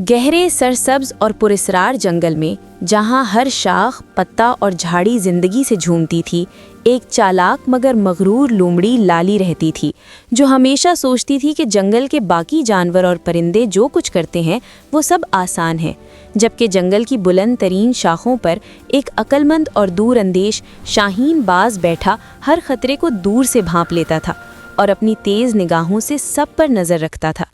गहरे सरसब्ज और पुरस्रार जंगल में, जहां हर शाख, पत्ता और झाड़ी जिंदगी से झूमती थी, एक चालाक मगर मगरूर लोमड़ी लाली रहती थी, जो हमेशा सोचती थी कि जंगल के बाकी जानवर और परिंदे जो कुछ करते हैं वो सब आसान है, जबकि जंगल की बुलंद तरीन शाखों पर एक अक्लमंद और दूरअंदेश शाहीन बाज बैठा हर खतरे को दूर से भांप लेता था और अपनी तेज निगाहों से सब पर नजर रखता था।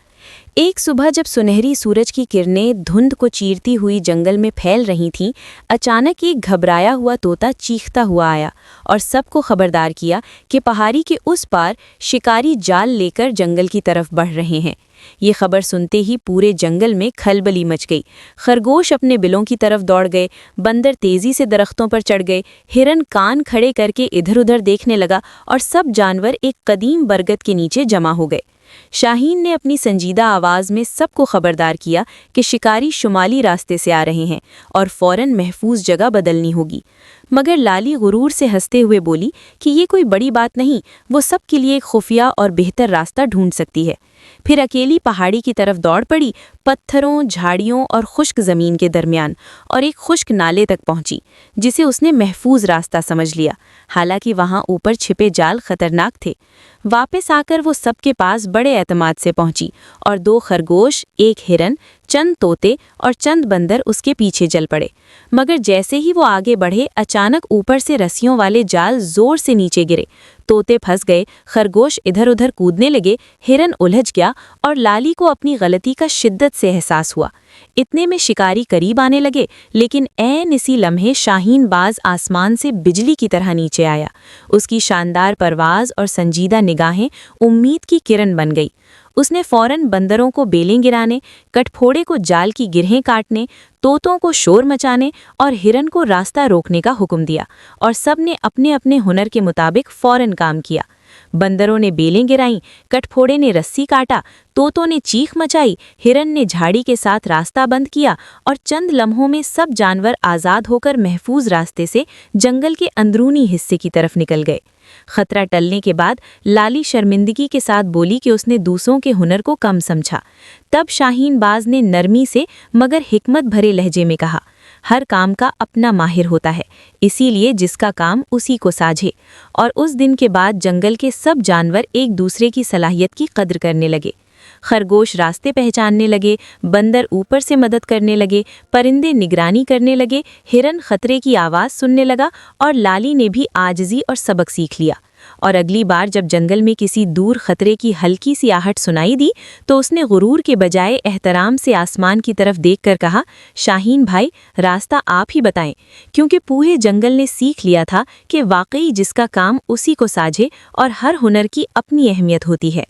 एक सुबह जब सुनहरी सूरज की किरणें धुंध को चीरती हुई जंगल में फैल रही थीं, अचानक एक घबराया हुआ तोता चीखता हुआ आया और सबको खबरदार किया कि पहाड़ी के उस पार शिकारी जाल लेकर जंगल की तरफ बढ़ रहे हैं। ये खबर सुनते ही पूरे जंगल में खलबली मच गई। खरगोश अपने बिलों की तरफ दौड़ गए, बंदर तेजी से दरख्तों पर चढ़ गए, हिरन कान खड़े करके इधर-उधर देखने लगा और सब जानवर एक कदीम बरगद के नीचे जमा हो गए। शाहीन ने अपनी संजीदा आवाज़ में सबको खबरदार किया कि शिकारी शुमाली रास्ते से आ रहे हैं और फौरन महफूज जगह बदलनी होगी। मगर लाली गुरूर से हंसते हुए बोली कि ये कोई बड़ी बात नहीं, वो सबके लिए एक खुफिया और बेहतर रास्ता ढूंढ सकती है। फिर अकेली पहाड़ी की तरफ दौड़ पड़ी, पत्थरों, झाड़ियों और खुश्क ज़मीन के दरमियान, और एक खुश्क नाले तक पहुंची, जिसे उसने महफूज रास्ता समझ लिया। हालांकि वहां ऊपर छिपे जाल खतरनाक थे। वापस आकर वो सबके पास बड़े एतमाद से पहुंची और 2 खरगोश, 1 हिरन, चंद तोते और चंद बंदर उसके पीछे चल पड़े। मगर जैसे ही वो आगे बढ़े, अचानक ऊपर से रस्सियों वाले जाल जोर से नीचे गिरे। तोते फंस गए, खरगोश इधर उधर कूदने लगे, हिरन उलझ गया और लाली को अपनी गलती का शिद्दत से एहसास हुआ। इतने में शिकारी करीब आने लगे, लेकिन ऐन इसी लम्हे शाहीन बाज आसमान से बिजली की तरह नीचे आया। उसकी शानदार परवाज़ और संजीदा निगाहें उम्मीद की किरण बन गई। उसने फौरन बंदरों को बेलें गिराने, कटफोड़े को जाल की गिरहें काटने, तोतों को शोर मचाने और हिरन को रास्ता रोकने का हुक्म दिया, और सब ने अपने अपने हुनर के मुताबिक फौरन काम किया। बंदरों ने बेलें गिराईं, कटफोड़े ने रस्सी काटा, तोतों ने चीख मचाई, हिरन ने झाड़ी के साथ रास्ता बंद किया और चंद लम्हों में सब जानवर आज़ाद होकर महफूज रास्ते से जंगल के अंदरूनी हिस्से की तरफ निकल गए। खतरा टलने के बाद लाली शर्मिंदगी के साथ बोली कि उसने दूसरों के हुनर को कम समझा। तब शाहीन बाज ने नरमी से मगर हिकमत भरे लहजे में कहा, हर काम का अपना माहिर होता है, इसीलिए जिसका काम उसी को साझे। और उस दिन के बाद जंगल के सब जानवर एक दूसरे की सलाहियत की कद्र करने लगे। खरगोश रास्ते पहचानने लगे, बंदर ऊपर से मदद करने लगे, परिंदे निगरानी करने लगे, हिरन खतरे की आवाज़ सुनने लगा और लाली ने भी आजिज़ी और सबक सीख लिया। और अगली बार जब जंगल में किसी दूर खतरे की हल्की सी आहट सुनाई दी, तो उसने गुरूर के बजाय एहतराम से आसमान की तरफ देखकर कहा, शाहीन भाई, रास्ता आप ही बताएं, क्योंकि पूरे जंगल ने सीख लिया था कि वाकई जिसका काम उसी को साझे और हर हुनर की अपनी अहमियत होती है।